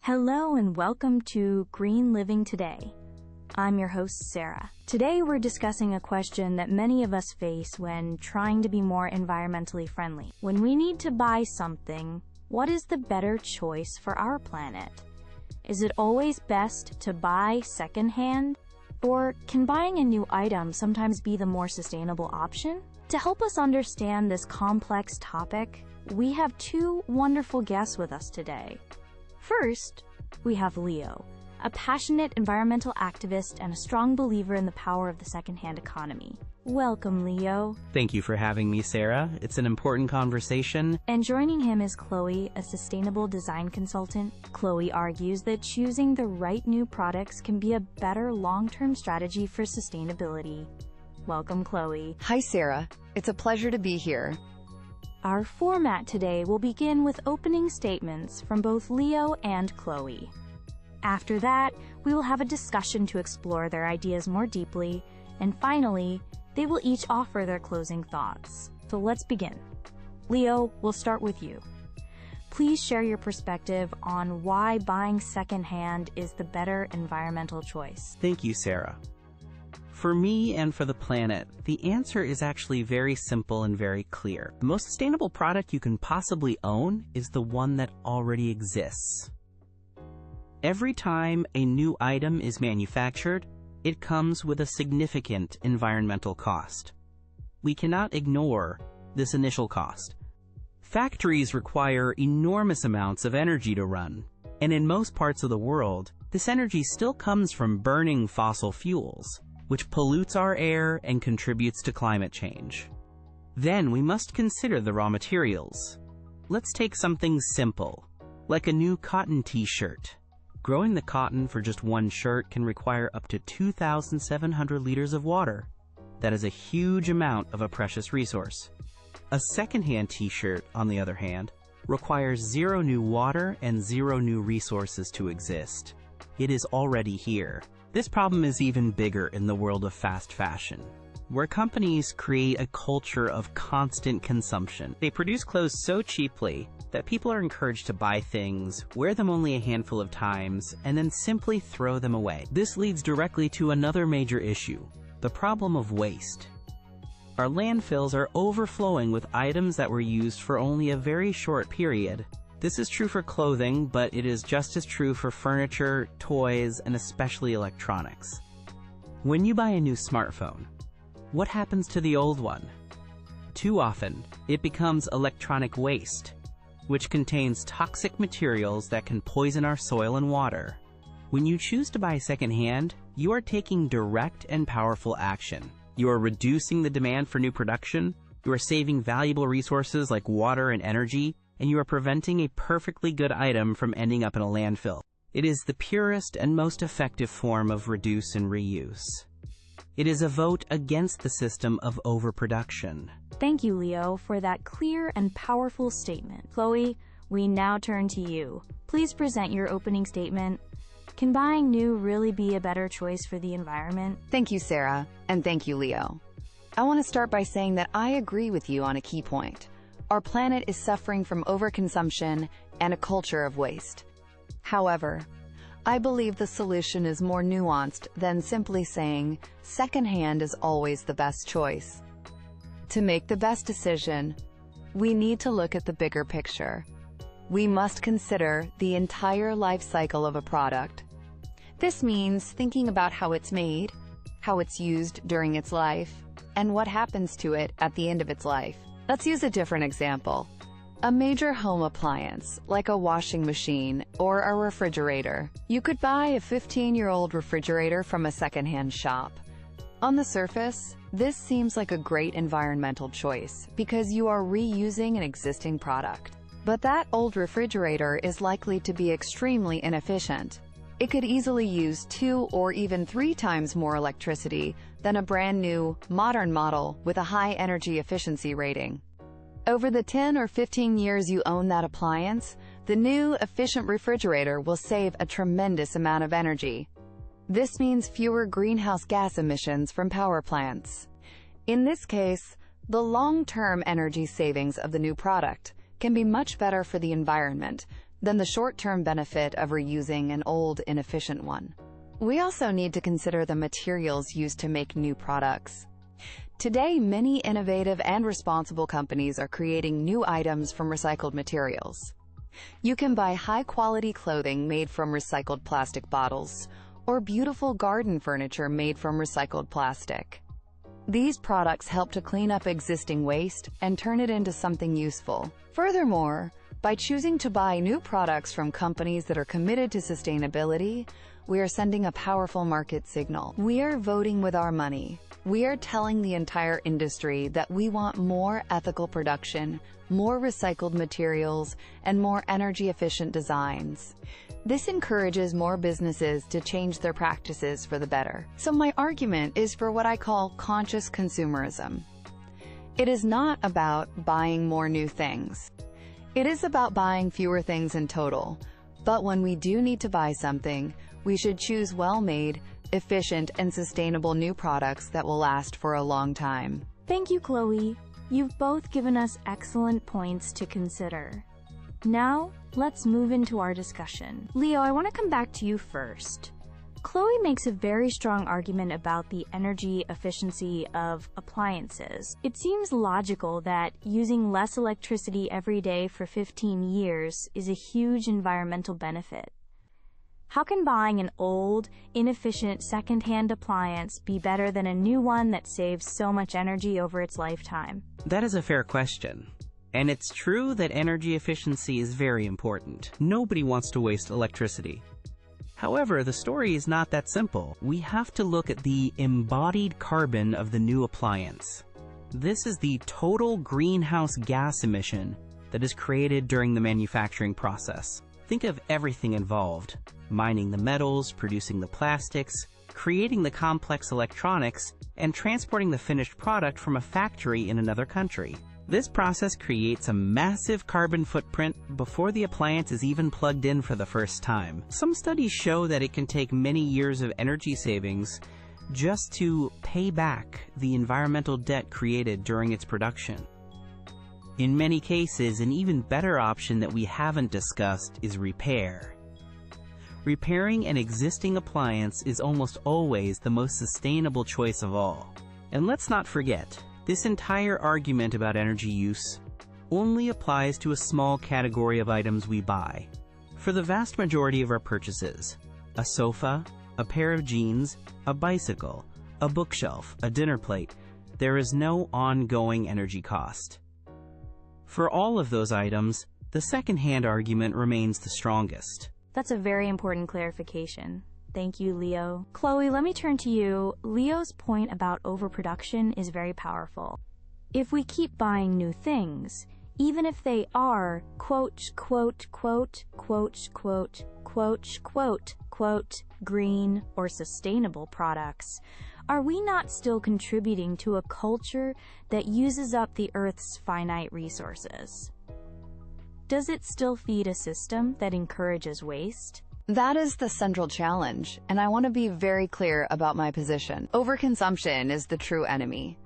Hello and welcome to Green Living Today. I'm your host, Sarah. Today we're discussing a question that many of us face when trying to be more environmentally friendly. When we need to buy something, what is the better choice for our planet? Is it always best to buy secondhand? Or can buying a new item sometimes be the more sustainable option? To help us understand this complex topic, we have two wonderful guests with us today. First, we have Leo, a passionate environmental activist and a strong believer in the power of the secondhand economy. Welcome, Leo. Thank you for having me, Sarah. It's an important conversation. And joining him is Chloe, a sustainable design consultant. Chloe argues that choosing the right new products can be a better long-term strategy for sustainability. Welcome, Chloe. Hi, Sarah. It's a pleasure to be here. Our format today will begin with opening statements from both Leo and Chloe. After that, we will have a discussion to explore their ideas more deeply, and finally, they will each offer their closing thoughts. So let's begin. Leo, we'll start with you. Please share your perspective on why buying secondhand is the better environmental choice. Thank you, Sarah. For me and for the planet, the answer is actually very simple and very clear. The most sustainable product you can possibly own is the one that already exists. Every time a new item is manufactured, it comes with a significant environmental cost. We cannot ignore this initial cost. Factories require enormous amounts of energy to run, and in most parts of the world, this energy still comes from burning fossil fuels, which pollutes our air and contributes to climate change. Then we must consider the raw materials. Let's take something simple, like a new cotton t-shirt. Growing the cotton for just one shirt can require up to 2,700 liters of water. That is a huge amount of a precious resource. A secondhand t-shirt, on the other hand, requires zero new water and zero new resources to exist. It is already here. This problem is even bigger in the world of fast fashion, where companies create a culture of constant consumption. They produce clothes so cheaply that people are encouraged to buy things, wear them only a handful of times, and then simply throw them away. This leads directly to another major issue, the problem of waste. Our landfills are overflowing with items that were used for only a very short period. This is true for clothing, but it is just as true for furniture, toys, and especially electronics. When you buy a new smartphone, what happens to the old one? Too often, it becomes electronic waste, which contains toxic materials that can poison our soil and water. When you choose to buy secondhand, you are taking direct and powerful action. You are reducing the demand for new production, you are saving valuable resources like water and energy, and you are preventing a perfectly good item from ending up in a landfill. It is the purest and most effective form of reduce and reuse. It is a vote against the system of overproduction. Thank you, Leo, for that clear and powerful statement. Chloe, we now turn to you. Please present your opening statement. Can buying new really be a better choice for the environment? Thank you, Sarah, and thank you, Leo. I want to start by saying that I agree with you on a key point. Our planet is suffering from overconsumption and a culture of waste. However, I believe the solution is more nuanced than simply saying secondhand is always the best choice. To make the best decision, we need to look at the bigger picture. We must consider the entire life cycle of a product. This means thinking about how it's made, how it's used during its life, and what happens to it at the end of its life. Let's use a different example. A major home appliance, like a washing machine or a refrigerator. You could buy a 15-year-old refrigerator from a secondhand shop. On the surface, this seems like a great environmental choice because you are reusing an existing product. But that old refrigerator is likely to be extremely inefficient. It could easily use 2 or even 3 times more electricity than a brand new, modern model with a high energy efficiency rating. Over the 10 or 15 years you own that appliance, the new, efficient refrigerator will save a tremendous amount of energy. This means fewer greenhouse gas emissions from power plants. In this case, the long-term energy savings of the new product can be much better for the environment than the short-term benefit of reusing an old, inefficient one. We also need to consider the materials used to make new products. Today, many innovative and responsible companies are creating new items from recycled materials. You can buy high-quality clothing made from recycled plastic bottles, or beautiful garden furniture made from recycled plastic. These products help to clean up existing waste and turn it into something useful. Furthermore, by choosing to buy new products from companies that are committed to sustainability, we are sending a powerful market signal. We are voting with our money. We are telling the entire industry that we want more ethical production, more recycled materials, and more energy-efficient designs. This encourages more businesses to change their practices for the better. So my argument is for what I call conscious consumerism. It is not about buying more new things. It is about buying fewer things in total. But when we do need to buy something, we should choose well-made, efficient, and sustainable new products that will last for a long time. Thank you, Chloe. You've both given us excellent points to consider. Now, let's move into our discussion. Leo, I want to come back to you first. Chloe makes a very strong argument about the energy efficiency of appliances. It seems logical that using less electricity every day for 15 years is a huge environmental benefit. How can buying an old, inefficient second-hand appliance be better than a new one that saves so much energy over its lifetime? That is a fair question. And it's true that energy efficiency is very important. Nobody wants to waste electricity. However, the story is not that simple. We have to look at the embodied carbon of the new appliance. This is the total greenhouse gas emission that is created during the manufacturing process. Think of everything involved: mining the metals, producing the plastics, creating the complex electronics, and transporting the finished product from a factory in another country. This process creates a massive carbon footprint before the appliance is even plugged in for the first time. Some studies show that it can take many years of energy savings just to pay back the environmental debt created during its production. In many cases, an even better option that we haven't discussed is repair. Repairing an existing appliance is almost always the most sustainable choice of all. And let's not forget, this entire argument about energy use only applies to a small category of items we buy. For the vast majority of our purchases, a sofa, a pair of jeans, a bicycle, a bookshelf, a dinner plate, there is no ongoing energy cost. For all of those items, the second-hand argument remains the strongest. That's a very important clarification. Thank you, Leo. Chloe, let me turn to you. Leo's point about overproduction is very powerful. If we keep buying new things, even if they are green or sustainable products, are we not still contributing to a culture that uses up the Earth's finite resources? Does it still feed a system that encourages waste? That is the central challenge, and I want to be very clear about my position. Overconsumption is the true enemy.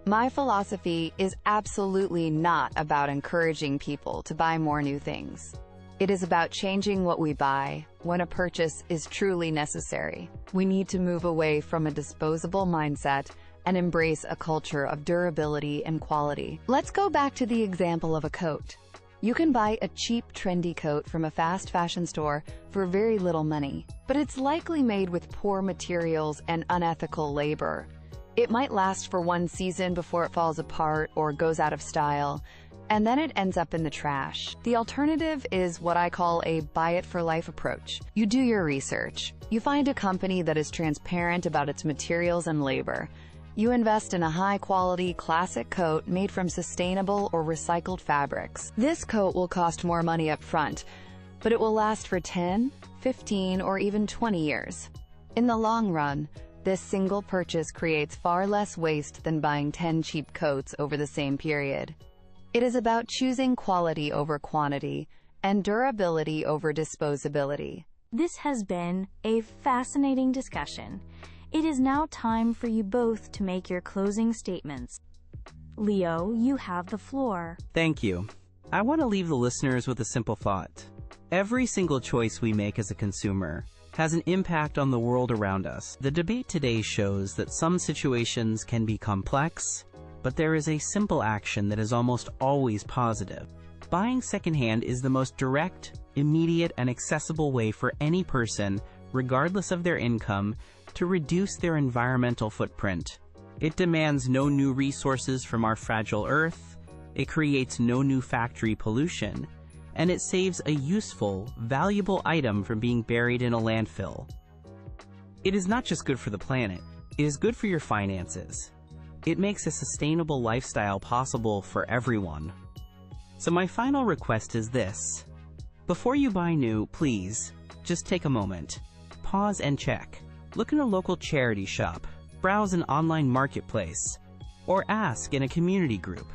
My philosophy is absolutely not about encouraging people to buy more new things. It is about changing what we buy when a purchase is truly necessary. We need to move away from a disposable mindset and embrace a culture of durability and quality. Let's go back to the example of a coat. You can buy a cheap, trendy coat from a fast fashion store for very little money, but it's likely made with poor materials and unethical labor. It might last for one season before it falls apart or goes out of style, and then it ends up in the trash. The alternative is what I call a buy-it-for-life approach. You do your research. You find a company that is transparent about its materials and labor. You invest in a high-quality, classic coat made from sustainable or recycled fabrics. This coat will cost more money up front, but it will last for 10, 15, or even 20 years. In the long run, this single purchase creates far less waste than buying 10 cheap coats over the same period. It is about choosing quality over quantity and durability over disposability. This has been a fascinating discussion. It is now time for you both to make your closing statements. Leo, you have the floor. Thank you. I want to leave the listeners with a simple thought. Every single choice we make as a consumer has an impact on the world around us. The debate today shows that some situations can be complex, but there is a simple action that is almost always positive. Buying secondhand is the most direct, immediate, and accessible way for any person, regardless of their income, to reduce their environmental footprint. It demands no new resources from our fragile Earth, it creates no new factory pollution, and it saves a useful, valuable item from being buried in a landfill. It is not just good for the planet, it is good for your finances. It makes a sustainable lifestyle possible for everyone. So my final request is this. Before you buy new, please, just take a moment. Pause and check. Look in a local charity shop, browse an online marketplace, or ask in a community group.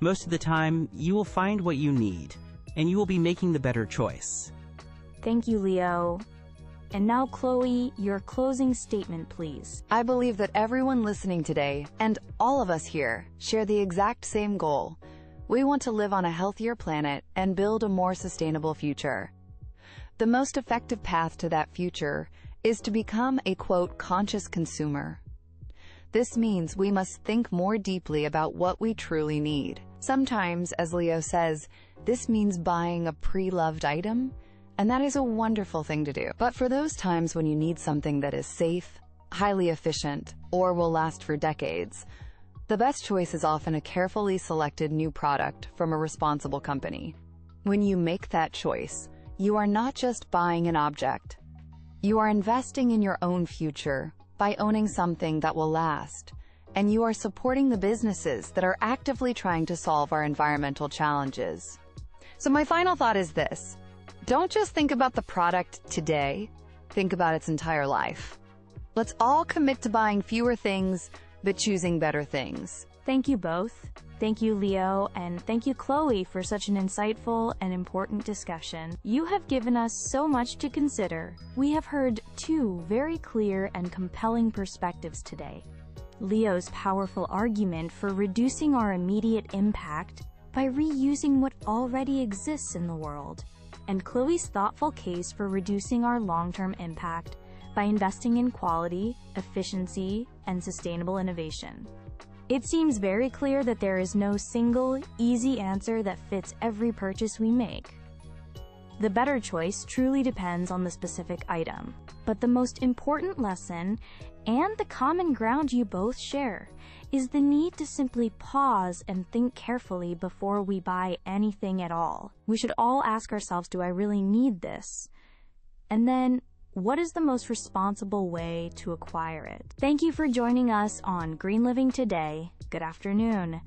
Most of the time, you will find what you need, and you will be making the better choice. Thank you, Leo. And now, Chloe, your closing statement, please. I believe that everyone listening today, and all of us here, share the exact same goal. We want to live on a healthier planet and build a more sustainable future. The most effective path to that future is to become a, quote, conscious consumer. This means we must think more deeply about what we truly need. Sometimes, as Leo says, this means buying a pre-loved item, and that is a wonderful thing to do. But for those times when you need something that is safe, highly efficient, or will last for decades, the best choice is often a carefully selected new product from a responsible company. When you make that choice, you are not just buying an object. You are investing in your own future by owning something that will last, and you are supporting the businesses that are actively trying to solve our environmental challenges. So my final thought is this. Don't just think about the product today, think about its entire life. Let's all commit to buying fewer things, but choosing better things. Thank you both. Thank you, Leo, and thank you, Chloe, for such an insightful and important discussion. You have given us so much to consider. We have heard two very clear and compelling perspectives today. Leo's powerful argument for reducing our immediate impact by reusing what already exists in the world, and Chloe's thoughtful case for reducing our long-term impact by investing in quality, efficiency, and sustainable innovation. It seems very clear that there is no single, easy answer that fits every purchase we make. The better choice truly depends on the specific item, but the most important lesson, and the common ground you both share, is the need to simply pause and think carefully before we buy anything at all. We should all ask ourselves, do I really need this? And then, what is the most responsible way to acquire it? Thank you for joining us on Green Living Today. Good afternoon.